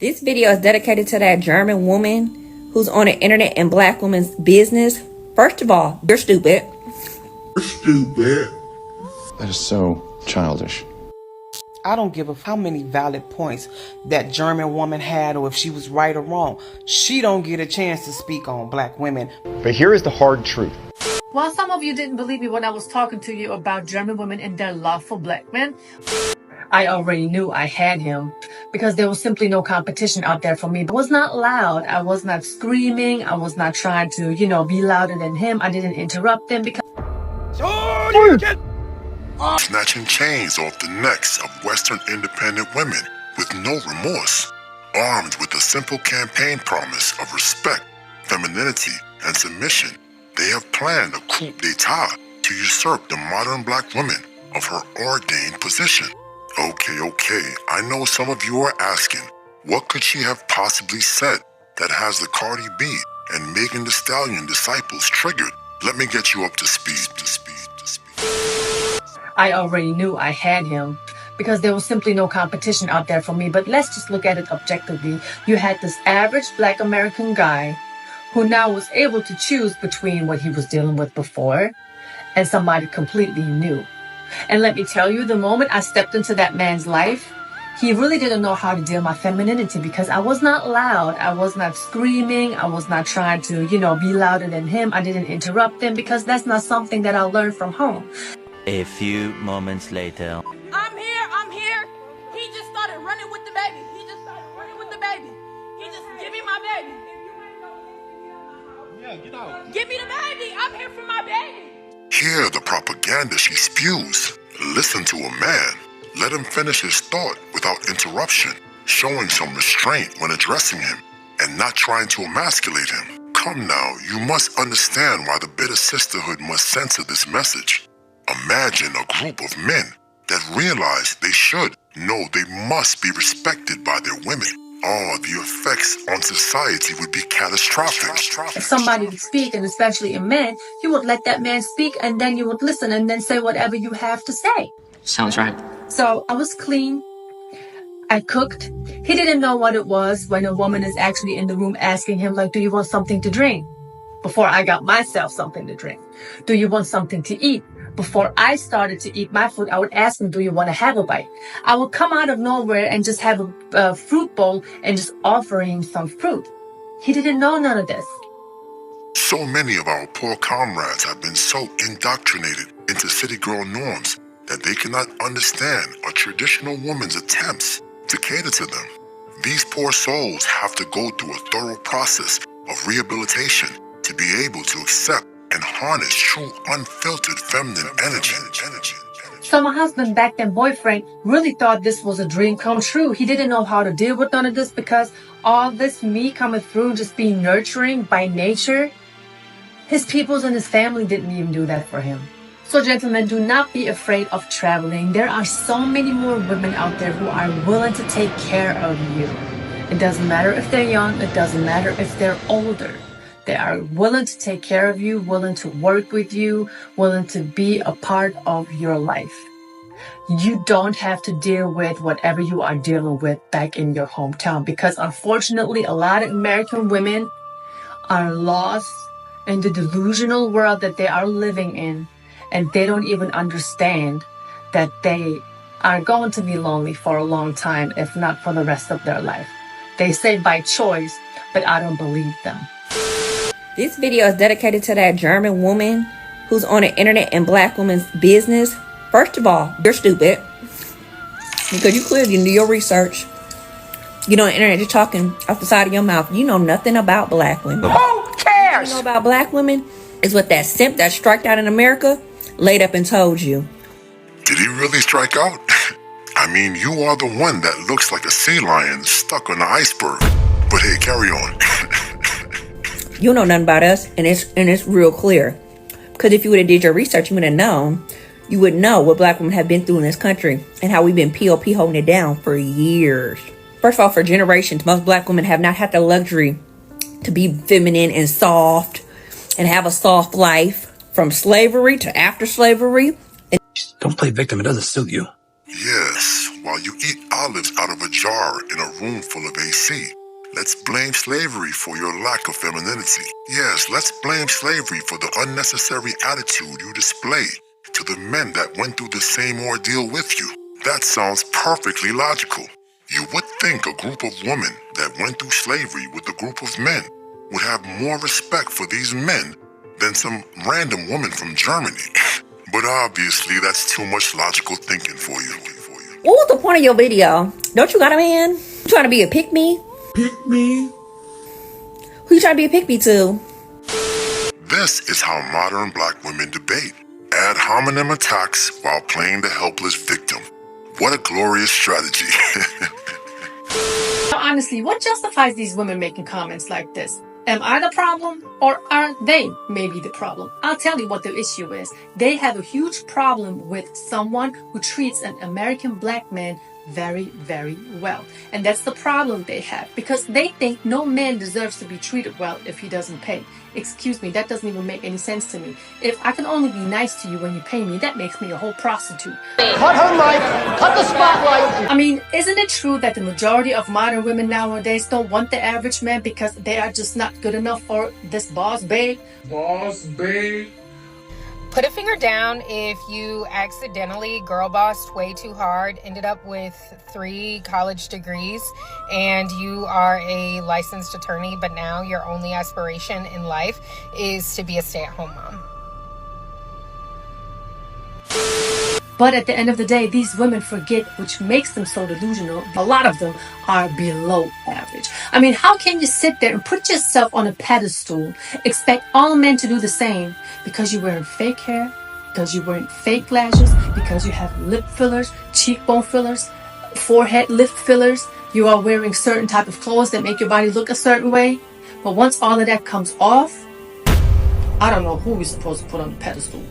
This video is dedicated to that German woman who's on the internet in black women's business. First of all, you're stupid. You're stupid. That is so childish. I don't give a how many valid points that German woman had or if she was right or wrong. She don't get a chance to speak on black women. But here is the hard truth. Well, some of you didn't believe me when I was talking to you about German women and their love for black men. I already knew I had him because there was simply no competition out there for me. I was not loud. I was not screaming. I was not trying to, be louder than him. I didn't interrupt him because... Snatching chains off the necks of Western independent women with no remorse, armed with a simple campaign promise of respect, femininity, and submission. They have planned a coup d'etat to usurp the modern black woman of her ordained position. Okay, I know some of you are asking, what could she have possibly said that has the Cardi B and Megan Thee Stallion disciples triggered? Let me get you up to speed. I already knew I had him because there was simply no competition out there for me. But let's just look at it objectively. You had this average black American guy who now was able to choose between what he was dealing with before and somebody completely new. And let me tell you, the moment I stepped into that man's life, he really didn't know how to deal with my femininity because I was not loud. I was not screaming. I was not trying to, be louder than him. I didn't interrupt him because that's not something that I learned from home. A few moments later. I'm here. He just started running with the baby. He just, give me my baby. Yeah, get out. Give me the baby. I'm here for my baby. Hear the propaganda she spews. Listen to a man. Let him finish his thought without interruption, showing some restraint when addressing him and not trying to emasculate him. Come now, you must understand why the bitter sisterhood must censor this message. Imagine a group of men that realize they must be respected by their women. The effects on society would be catastrophic. If somebody would speak, and especially a man, you would let that man speak and then you would listen and then say whatever you have to say. Sounds right. So I was clean. I cooked. He didn't know what it was when a woman is actually in the room asking him, do you want something to drink? Before I got myself something to drink. Do you want something to eat? Before I started to eat my food, I would ask him, do you want to have a bite? I would come out of nowhere and just have a fruit bowl and just offer him some fruit. He didn't know none of this. So many of our poor comrades have been so indoctrinated into city girl norms that they cannot understand a traditional woman's attempts to cater to them. These poor souls have to go through a thorough process of rehabilitation to be able to accept and harness true unfiltered feminine energy. So my husband, back then boyfriend, really thought this was a dream come true. He didn't know how to deal with none of this because all this me coming through, just being nurturing by nature, his peoples and his family didn't even do that for him. So gentlemen, do not be afraid of traveling. There are so many more women out there who are willing to take care of you. It doesn't matter if they're young. It doesn't matter if they're older. They are willing to take care of you, willing to work with you, willing to be a part of your life. You don't have to deal with whatever you are dealing with back in your hometown because unfortunately, a lot of American women are lost in the delusional world that they are living in, and they don't even understand that they are going to be lonely for a long time, if not for the rest of their life. They say by choice, but I don't believe them. This video is dedicated to that German woman who's on the internet in black women's business. First of all, you're stupid because you clearly didn't do your research. You know, on the internet, you're talking off the side of your mouth. You know nothing about black women. Who cares? What you know about black women is what that simp that striked out in America laid up and told you. Did he really strike out? I mean, you are the one that looks like a sea lion stuck on an iceberg. But hey, carry on. You know nothing about us, and it's real clear. Because if you would have did your research, you would have known. You would know what black women have been through in this country and how we've been POP holding it down for years. First of all, for generations, most black women have not had the luxury to be feminine and soft and have a soft life from slavery to after slavery. Don't play victim. It doesn't suit you. Yes, while you eat olives out of a jar in a room full of AC. Let's blame slavery for your lack of femininity. Yes, let's blame slavery for the unnecessary attitude you display to the men that went through the same ordeal with you. That sounds perfectly logical. You would think a group of women that went through slavery with a group of men would have more respect for these men than some random woman from Germany. But obviously, that's too much logical thinking for you. What was the point of your video? Don't you got a man? You trying to be a pick-me? Pick-me? Who you trying to be a pick-me to? This is how modern black women debate. Ad hominem attacks while playing the helpless victim. What a glorious strategy. Honestly, what justifies these women making comments like this? Am I the problem or are they maybe the problem? I'll tell you what the issue is. They have a huge problem with someone who treats an American black man very, very well. And that's the problem they have, because they think no man deserves to be treated well if he doesn't pay. Excuse me, that doesn't even make any sense to me. If I can only be nice to you when you pay me, that makes me a whole prostitute. Cut her mic, cut the spotlight. I mean, isn't it true that the majority of modern women nowadays don't want the average man because they are just not good enough for this boss babe? Boss babe. Put a finger down if you accidentally girl bossed way too hard, ended up with 3 college degrees, and you are a licensed attorney, but now your only aspiration in life is to be a stay-at-home mom. But at the end of the day, these women forget, which makes them so delusional. A lot of them are below average. I mean, how can you sit there and put yourself on a pedestal, expect all men to do the same because you're wearing fake hair, because you're wearing fake lashes, because you have lip fillers, cheekbone fillers, forehead lift fillers, you are wearing certain type of clothes that make your body look a certain way. But once all of that comes off, I don't know who we're supposed to put on the pedestal.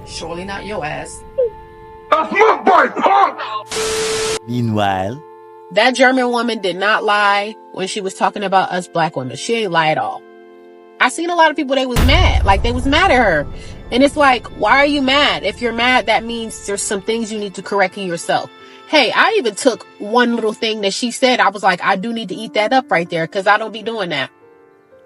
Surely not your ass. That's my bike, punk! Meanwhile, that German woman did not lie when she was talking about us black women. She ain't lie at all. I seen a lot of people, they was mad. Like, they was mad at her. And it's like, why are you mad? If you're mad, that means there's some things you need to correct in yourself. Hey, I even took one little thing that she said. I was like, I do need to eat that up right there, because I don't be doing that.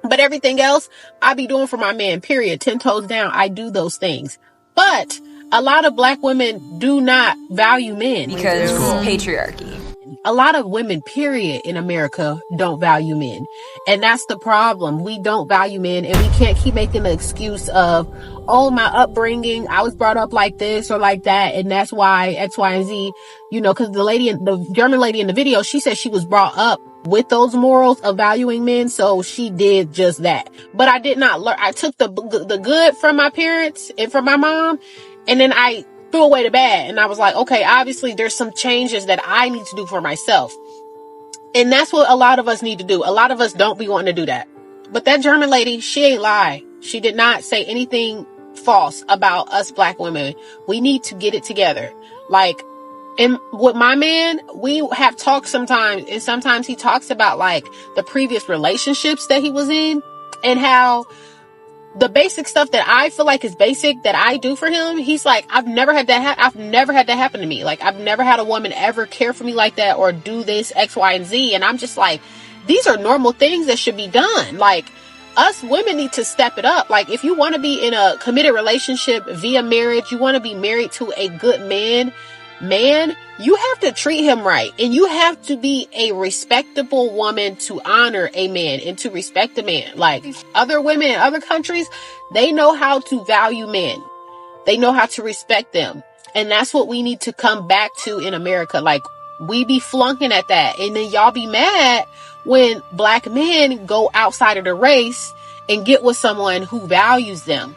But everything else, I be doing for my man, period. 10 toes down, I do those things. But a lot of black women do not value men. Because patriarchy. A lot of women, period, in America don't value men. And that's the problem. We don't value men, and we can't keep making the excuse of, oh, my upbringing, I was brought up like this or like that, and that's why X, Y, and Z, you know, because the German lady in the video, she said she was brought up with those morals of valuing men, so she did just that. But I did not learn. I took the good from my parents and from my mom, and then I threw away the bad. And I was like, okay, obviously there's some changes that I need to do for myself. And that's what a lot of us need to do. A lot of us don't be wanting to do that. But that German lady, she ain't lie. She did not say anything false about us black women. We need to get it together. Like, and with my man, we have talked sometimes, and sometimes he talks about like the previous relationships that he was in, and how the basic stuff that I feel like is basic that I do for him, he's like, I've never had that happen to me. Like, I've never had a woman ever care for me like that or do this X, Y, and Z. And I'm just like, these are normal things that should be done. Like, us women need to step it up. Like, if you want to be in a committed relationship via marriage, you want to be married to a good man, you have to treat him right. And you have to be a respectable woman to honor a man and to respect a man. Like, other women in other countries, they know how to value men. They know how to respect them. And that's what we need to come back to in America. Like, we be flunking at that. And then y'all be mad when black men go outside of the race and get with someone who values them.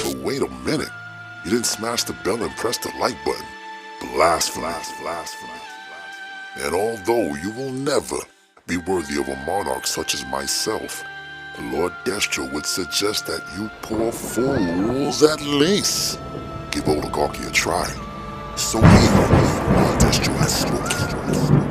But wait a minute. You didn't smash the bell and press the like button. Blasphemy. And although you will never be worthy of a monarch such as myself, Lord Destro would suggest that you poor fools at least give oligarchy a try. So evil, Lord Destro has spoken.